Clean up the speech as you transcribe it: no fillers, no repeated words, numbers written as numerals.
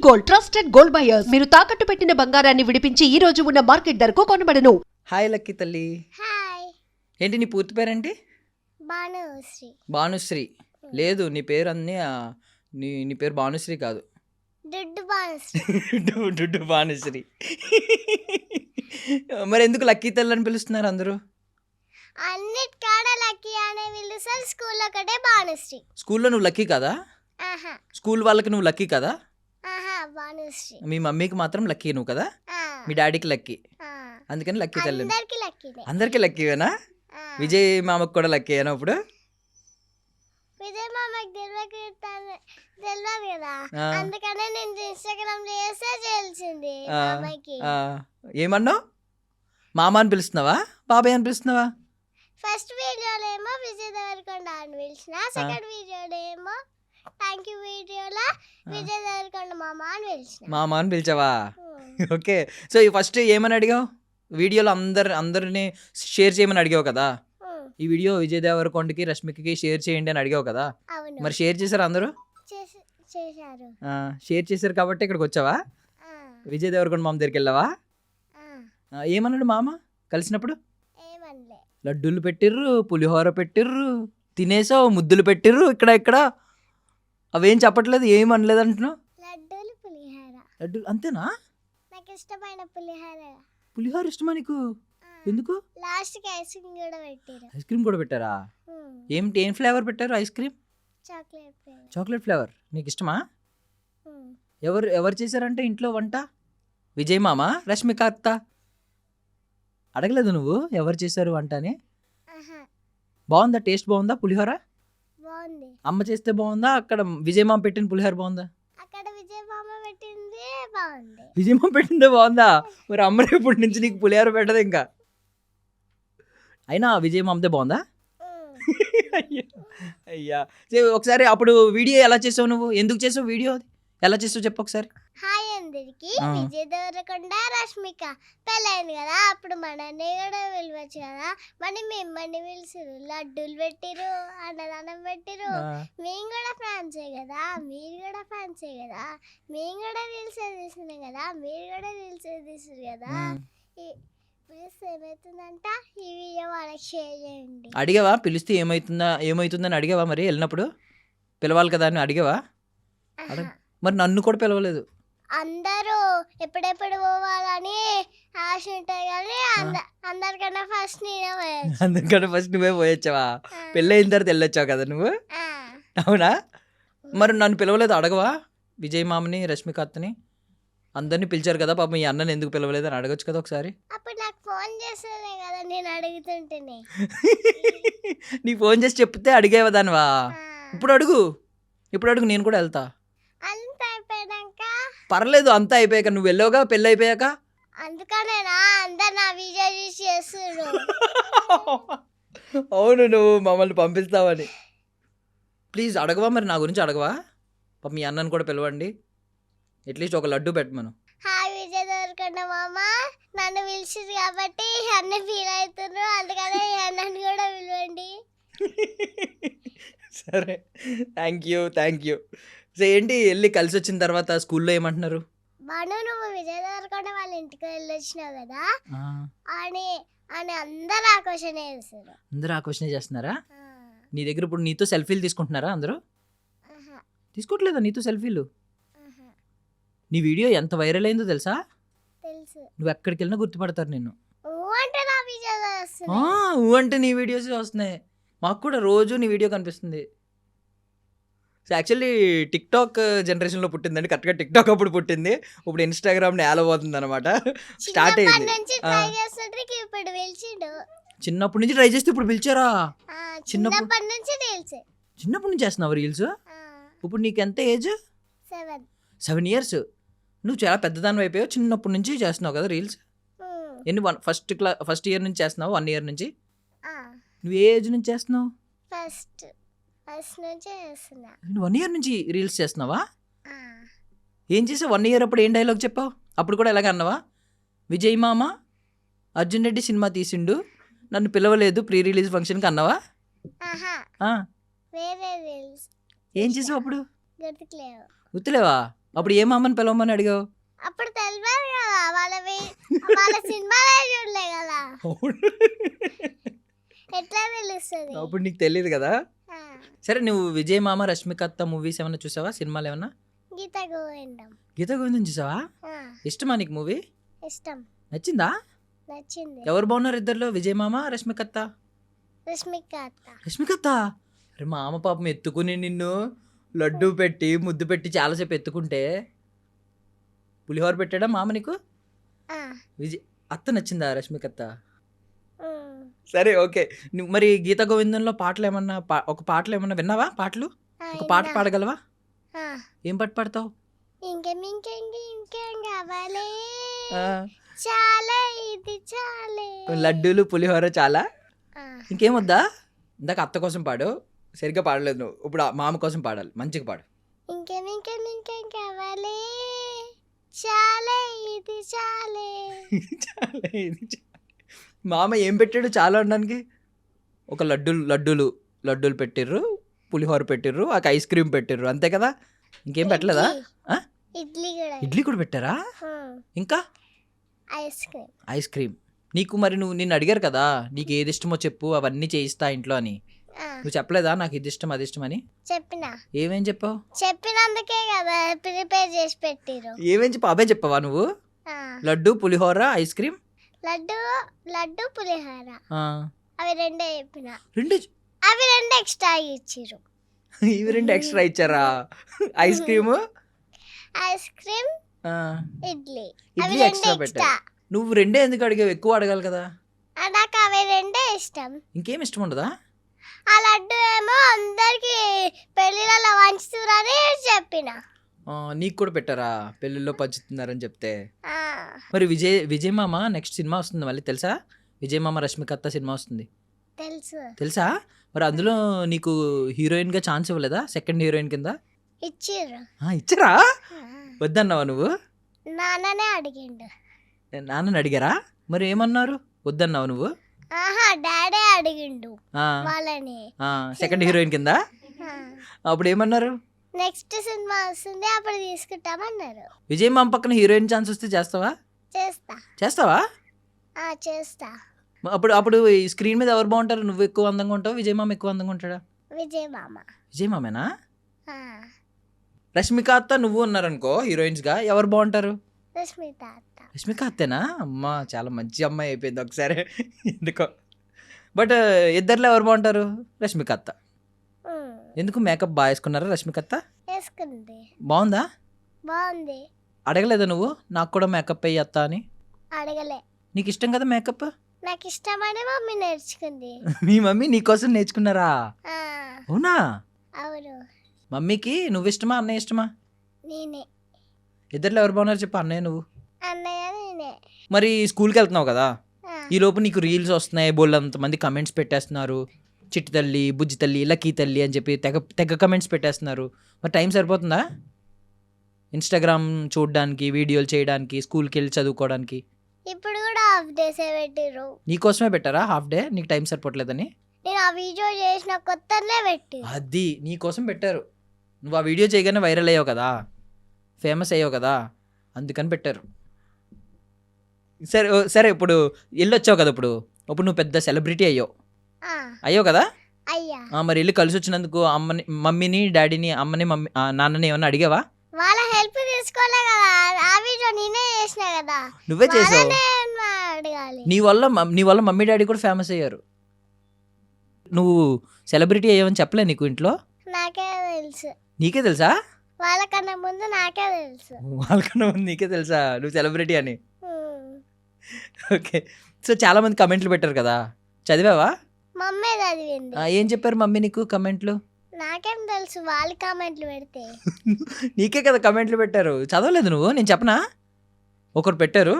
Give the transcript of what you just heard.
Gold, trusted gold buyers. మీరు తాకట్టు పెట్టిన బంగారాన్ని విడిపించి ఈ రోజు ఉన్న మార్కెట్ ధరకు కొనబడను. హాయ్ లక్కీ తల్లి. హాయ్. ఏంటి నీ పూర్తి పేరేంటి? భానుశ్రీ. భానుశ్రీ. లేదు, నీ పేరు అన్నీ నీ పేరు భానుశ్రీ కాదు. దుడ్డు భానుశ్రీ. డుడ్డు భానుశ్రీ. మరి ఎందుకు లక్కీ తల్లి అని పిలుస్తున్నారు అందరూ? అన్నిటికాడ లక్కీ అనే పిలుస్తారు, స్కూల్లో ఒకటే భానుశ్రీ. స్కూల్లో నువ్వు లక్కీ కదా? ఆహా స్కూల్ వాళ్ళకి నువ్వు లక్కీ కదా? ఆహా భానుశ్రీ. మీ మమ్మీకి మాత్రం లక్కీ నువ్వు కదా? ఆ, మీ డాడీకి లక్కీ, ఆ. అందుకని లక్కీ తల్లి. అందరికి లక్కీనే. అందరికీ లక్కీవేనా? ఆ. విజయ్ మామకు కూడా లక్కీయేనా ఇప్పుడు? విజయ్ మామకి తెలియదు కదా, ఆ. అందుకనే నేను ఇన్స్టాగ్రామ్ లో చేస్తే తెలిసింది ఆ, మామకి. ఆ. ఏమన్నావు? మామ అని పిలుస్తున్నావా, బాబాయ్ అని పిలుస్తున్నావా? ఫస్ట్ వీడియోలో ఏమో విజయ్ దేవరకొండ అని పిలిచిన, సెకండ్ వీడియోలో ఏమో థ్యాంక్ యూ వీడియోలో విజయ్ దేవరకొండ మామ అని పిలిచిన. మామ అని పిలిచావా? ఓకే. సో ఈ ఫస్ట్ ఏమని అడిగావు? వీడియోలో అందరినీ షేర్ చేయమని అడిగావు కదా. ఈ వీడియో విజయ్ దేవరకొండకి రష్మికకి షేర్ చేయండి అని అడిగావు కదా. అవును, మరి షేర్ చేశారు అందరూ? చేశారు. షేర్ చేశారు కాబట్టి ఇక్కడికి వచ్చావా? ఆ, విజయ్ దేవరకొండ మామ దగ్గరికి వెళ్ళావా? ఆ. ఏమన్నాడు మామ కలిసినప్పుడు? ఏమనలే. లడ్డూలు పెట్టిర్రు, పులిహోర పెట్టిర్రు, తినేసావు, ముద్దులు పెట్టిర్రు ఇక్కడ అవేం చెప్పట్లేదు, ఏం అనలేదు అంటున్నావు. లడ్డూలు పులిహోర లడ్డూలు అంతేనా? నాకు ఇష్టమైన పులిహోర. పులిహోర ఇష్టమా నీకు? ఎందుకు? లాస్ట్ కి ఐస్ క్రీమ్ కూడా పెట్టారు. ఐస్ క్రీమ్ కూడా పెట్టారా? ఏం ఫ్లేవర్ పెట్టారు ice cream? Chocolate flavour. Chocolate flavour. నీకు ఇష్టమా? ఎవరు చేశారంటే ఇంట్లో వంట? విజయ్ మామ, రష్మిక అత్త? అడగలేదు నువ్వు ఎవరు చేశారు వంట అని? బాగుందా? టేస్ట్ బాగుందా పులిహోర? బాగుంది. అమ్మ చేస్తే బాగుందా, అక్కడ విజయ్ మామ పెట్టిన పులిహోర బాగుందా? అక్కడ విజయ్ మామ పెట్టింది బాగుంది. విజయ్ మామ పెట్టిందే బాగుందా? మరి అమ్మ రేపటి నుంచి నీకు పులిహోర పెట్టదు ఇంకా. అయినా విజయ్ మామదే బాగుందా? అయ్యా ఒకసారి అప్పుడు వీడియో ఎలా చేసావు నువ్వు? ఎందుకు చేసావు వీడియో? అది ఎలా చేసావు చెప్పు ఒకసారి. హాయ్ అందరికి. విజయ్ దేవరకొండ రష్మిక పెళ్ళైంది కదా, అప్పుడు మనని కూడా పిలవచ్చు కదా, మరి మిమ్మల్ని పిలిచిరు, లడ్డూలు పెట్టిరు, అన్నదానం పెట్టిరు. మేము కూడా ఫ్యాన్సే కదా, మీరు కూడా ఫ్యాన్సే కదా, మేము కూడా రీల్స్ తీసినాం కదా, మీరు కూడా రీల్స్ తీసారు కదా. పిలిస్తే ఏమవుతుందంట, ఈ వీడియో వాళ్ళకి షేర్ చేయండి. అడిగావా? పిలిస్తే ఏమవుతుందని అడిగావా? మరి వెళ్ళినప్పుడు పిలవాలి కదా అని అడిగావా? మరి నన్ను కూడా పిలవలేదు. అందరూ ఎప్పుడెప్పుడు పోవాలని ఆశ ఉంటాయి కానీ అందరికన్నా ఫస్ట్ నేనే పోయొచ్చు. అందుకని ఫస్ట్ నువ్వే పోయొచ్చావా? పెళ్ళి అయిన తర్వాత వెళ్ళొచ్చావు కదా నువ్వు. అవునా? మరి నన్ను పిలవలేదు, అడగవా? విజయ్ మామని, రష్మిక అత్తని అందరినీ పిలిచారు కదా, పాపం ఈ అన్నని ఎందుకు పిలవలేదు అని అడగచ్చు కదా ఒకసారి. అప్పుడు నాకు ఫోన్ చేస్తేనే కదా నేను అడుగుతుంటేనే. నీ ఫోన్ చేసి చెప్తే అడిగేవా దానివా? ఇప్పుడు అడుగు, నేను కూడా వెళ్తా. అంత అయిపోయాక పర్లేదు, అంతా అయిపోయాక. నువ్వు వెళ్ళావుగా పెళ్ళి అయిపోయాక. అందుకనేనా అందరు నా వీడియో చూసి చేస్తున్నారు. అవును, నువ్వు మమ్మల్ని పంపిస్తావని. ప్లీజ్ అడగవా? మరి నా గురించి అడగవా? పాపం మీ అన్నని కూడా పిలవండి, అట్లీస్ట్ ఒక లడ్డు పెట్టమను. హాయ్ విజయ్ దేవరకొండ మామ, నన్ను పిలిచింది కాబట్టి అన్న ఫీల్ అవుతున్నారు, అందుకనే అన్నని కూడా పిలవండి. సరే, థ్యాంక్ యూ. సో ఏంటి, వెళ్ళి కలిసి వచ్చిన తర్వాత స్కూల్లో ఏమంటున్నారు? బాను, నువ్వు విజయ్ దేవరకొండ వాళ్ళ ఇంటికి వెళ్ళొచ్చినావు కదా అని అని అందరు ఆకర్షణ చేస్తున్నారా? నీ దగ్గర ఇప్పుడు నీతో సెల్ఫీలు తీసుకుంటున్నారా అందరూ? తీసుకోవట్లేదా నీతో సెల్ఫీలు? నీ వీడియో ఎంత వైరల్ అయిందో తెలుసా? తెలుసు. నువ్వు ఎక్కడికి వెళ్ళినా గుర్తుపడతారు నిన్ను. అంటే నా వీడియోస్ అంటే నీ వీడియోస్ వస్తున్నాయి, మాకు కూడా రోజు నీ వీడియో కనిపిస్తుంది. సో యాక్చువల్లీ టిక్టాక్ జనరేషన్లో పుట్టిందండి, కరెక్ట్గా టిక్టాక్ అప్పుడు పుట్టింది, ఇప్పుడు ఇన్స్టాగ్రామ్ నేల పోతుంది అనమాట. స్టార్ట్ అయింది. చిన్నప్పటి నుంచి ట్రై చేస్తే ఇప్పుడు పిలిచారా? చిన్నప్పటి నుంచి చేస్తున్నావు రీల్స్. ఇప్పుడు నీకు ఎంత ఏజ్? 7 years. నువ్వు చాలా పెద్దదాని అయిపోయావు, చిన్నప్పటి నుంచి చేస్తున్నావు కదా రీల్స్. ఎన్ని ఫస్ట్ ఇయర్ నుంచి చేస్తున్నావు? 1 year నుంచి. నువ్వు ఏ ఏజ్ నుంచి చేస్తున్నావు? ఫస్ట్ నుంచి చేస్తున్నా. 1 year నుంచి రీల్స్ చేస్తున్నావా? ఏం చేసావు 1 year అప్పుడు? ఏం డైలాగ్ చెప్పావు అప్పుడు కూడా? ఎలాగ అన్నావా? విజయ్ మామ అర్జున్ రెడ్డి సినిమా తీసిండు, నన్ను పిలవలేదు ప్రీ రిలీజ్ ఫంక్షన్కి అన్నావా? వేరే రీల్స్ ఏం చేసావు అప్పుడు? గుర్తులేవు. గుర్తులేవా? అప్పుడు ఏ మామని పిలవమని అడిగావు? అప్పుడు తెలియదు కదా వాళ్ళ సినిమాలే చూడలే కదా, ఎట్లా తెలుస్తుంది? అప్పుడు నీకు తెలియదు కదా. సరే, నువ్వు విజయ్ మామ రష్మిక అత్త మూవీస్ ఏమైనా చూసావా? సినిమాలు ఏమన్నా? గీత గోవిందం. గీత గోవిందం చూసావా? ఇష్టమా నీకు మూవీ? ఇష్టం. నచ్చిందా? నచ్చింది. ఎవరు బాగున్నారు ఇద్దర్లో, విజయ్ మామ రష్మిక అత్త? రష్మిక అత్త. రష్మిక అత్త? అరే మామ పాపం ఎత్తుకుని నిన్ను లడ్డు పెట్టి ముద్దు పెట్టి చాలాసేపు ఎత్తుకుంటే పులిహోర పెట్టాడా మామ నీకు? విజయ్ అత్త నచ్చిందా రష్మిక అత్త? సరే, ఓకే. నువ్వు మరి గీత గోవిందంలో పాటలు ఏమన్నా ఒక పాటలు ఏమన్నా విన్నావా? పాటలు ఒక పాట పాడగలవా? ఏం పాట పాడతావు? ఇంకేం కావాలి, చాలే ఇది చాలే. లడ్డూలు పులిహోర చాలా, ఇంకేం వద్దా? ఇందాక అత్త కోసం పాడు, సరిగ్గా పాడలేదు నువ్వు. ఇప్పుడు మామ కోసం పాడాలి, మంచిగా పాడు. ఇంకేం కావాలి, చాలే ఇది చాలే. చాలా ఇది మామ ఏం పెట్టాడు చాలా అనడానికి? ఒక లడ్డూలు పెట్టిర్రు, పులిహోర పెట్టిర్రు, ఒక ఐస్ క్రీమ్ పెట్టిర్రు, అంతే కదా? ఇంకేం పెట్టలేదా? ఇడ్లీ కూడా పెట్టారా? ఇంకా ఐస్ క్రీమ్. నీకు మరి నిన్ను అడిగారు కదా నీకు ఏది ఇష్టమో చెప్పు, అవన్నీ చేయిస్తా ఇంట్లో అని. నువ్వు చెప్పలేదా నాకు ఇది ఇష్టం అది ఇష్టం అని? చెప్పినా. ఏమేం చెప్పావు? చెప్పినందుకే కదా ప్రిపేర్ చేసి పెట్టిరు. ఏమేం చెప్పావు? అవే చెప్పావా నువ్వు? లడ్డు పులిహోర ఐస్ క్రీమ్. లడ్డు పులిహోర అవి రెండే చెప్పిన. అవి రెండు ఎక్స్ట్రా ఇచ్చిరు. ఇవి రెండు ఎక్స్ట్రా ఇచ్చారా? ఐస్ క్రీమ్ ఇడ్లీ ఎక్స్ట్రా పెట్టా. నువ్వు రెండే ఎందుకు అడిగావు? ఎక్కువ అడగాలి కదా. నాకు అవి రెండే ఇష్టం. ఇంకేం ఇష్టం ఉండదా? ఆ లడ్డు ఏమో అందరికి పెళ్లిళ్ళలో పంచుతున్నారని చెప్పిన. నీకు కూడా పెట్టారా పెళ్ళిళ్ళలో పంచుతున్నారని చెప్తే? మరి విజయ్ మామ నెక్స్ట్ సినిమా వస్తుంది మళ్ళీ, తెలుసా? విజయ్ మామ రష్మిక అత్త సినిమా వస్తుంది, తెలుసా? మరి అందులో నీకు హీరోయిన్ గా ఛాన్స్ ఇవ్వలేదా? సెకండ్ హీరోయిన్ కింద ఇచ్చారా? వద్దన్నావా నువ్వు? నాన్ననే అడిగిండు. నాన్నని అడిగారా? మరి ఏమన్నారు? వద్దన్నావు నువ్వు? డాడీ అడిగిండు వాళ్ళని సెకండ్ హీరోయిన్ కింద. అప్పుడు ఏమన్నారు? నెక్స్ట్ సినిమా వస్తుంది అప్పుడు తీసుకుంటామన్నారు. విజయ్ మామ పక్కన హీరోయిన్ ఛాన్స్ వస్తే చేస్తావా? చేస్తావా? చేస్తా. అప్పుడు ఈ స్క్రీన్ మీద ఎవరు బాగుంటారు? నువ్వు ఎక్కువ అందంగా ఉంటావు, విజయ్ మామ ఎక్కువ అందంగా ఉంటాడా? విజయ్ మామేనా? రష్మిక అత్త నువ్వు ఉన్నారనుకో హీరోయిన్స్ గా, ఎవరు బాగుంటారు? రష్మిక అత్తేనా? అమ్మా చాలా మంచి అమ్మాయి అయిపోయింది ఒకసారి ఎందుకో. బట్ ఇద్దర్లో ఎవరు బాగుంటారు? రష్మిక అత్త. ఎందుకు? మేకప్ బాగా వేసుకున్నారా రష్మిక అత్త? బాగుందా? బాగుంది. అడగలేదా నువ్వు నాకు కూడా మేకప్ అయ్యి అత్త అని? అడగలే. నీకు ఇష్టం కదా మేకప్? నాకు ఇష్టమని మమ్మీ నేర్చుకుంది. మీ మమ్మీ నీకోసం నేర్చుకున్నారా? అవునా? అవును. మమ్మీకి నువ్వు ఇష్టమా అన్నయ్య ఇష్టమా? నేనే. ఇద్దర్లో ఎవరు బాగున్నారు చెప్పు? అన్నయ్య నువ్వు? అన్నయ్య నేనే. మరి స్కూల్కి వెళ్తున్నావు కదా, ఈ లోపు నీకు రీల్స్ వస్తున్నాయి, బోల్డంతమంది కమెంట్స్ పెట్టేస్తున్నారు, చిట్టి తల్లి, బుజ్జి తల్లి, లక్కీ తల్లి అని చెప్పి తెగ కమెంట్స్ పెట్టేస్తున్నారు. మరి టైం సరిపోతుందా ఇన్స్టాగ్రామ్ చూడడానికి, వీడియోలు చేయడానికి, స్కూల్కి వెళ్ళి చదువుకోవడానికి? ఇప్పుడు కూడా హాఫ్ డేసే పెట్టిరు. నీకోసమే పెట్టారా హాఫ్ డే? నీకు టైం సరిపోవట్లేదని? నేను ఆ వీడియో చేసిన కొత్తనే పెట్టి అది నీకోసం పెట్టారు. నువ్వు ఆ వీడియో చేయగానే వైరల్ అయ్యావు కదా, ఫేమస్ అయ్యావు కదా, అందుకని పెట్టారు. సరే ఇప్పుడు వెళ్ళొచ్చావు కదా, ఇప్పుడు నువ్వు పెద్ద సెలబ్రిటీ అయ్యావు కదా. మరి వెళ్ళి కలిసి వచ్చినందుకు మమ్మీని డాడీని నాన్నని ఏమన్నా అడిగావా? వాళ్ళ హెల్ప్ తీసుకోలే కదా, ఆ వీడియో నేనే చేసిన కదా. నువ్వే చేసావు. నీ వల్ల మమ్మీ డాడీ కూడా ఫేమస్ అయ్యారు. నువ్వు సెలబ్రిటీ అయ్యావని చెప్పలే నీకు ఇంట్లో? నాకే తెలుసు. నీకే తెలుసా? వాళ్ళకన్నా ముందు నాకే తెలుసు. వాళ్ళకన్నా ముందు నీకే తెలుసా నువ్వు సెలబ్రిటీ అని? ఓకే. సో చాలా మంది కమెంట్లు పెట్టారు కదా, చదివావా? మమ్మీ చదివింది. ఏం చెప్పారు మమ్మీ నీకు కమెంట్లు? నాకేం తెలుసు, వాళ్ళు కామెంట్లు పెడితే. నీకే కదా కమెంట్లు పెట్టారు, చదవలేదు నువ్వు? నేను చెప్పనా? ఒకరు పెట్టారు,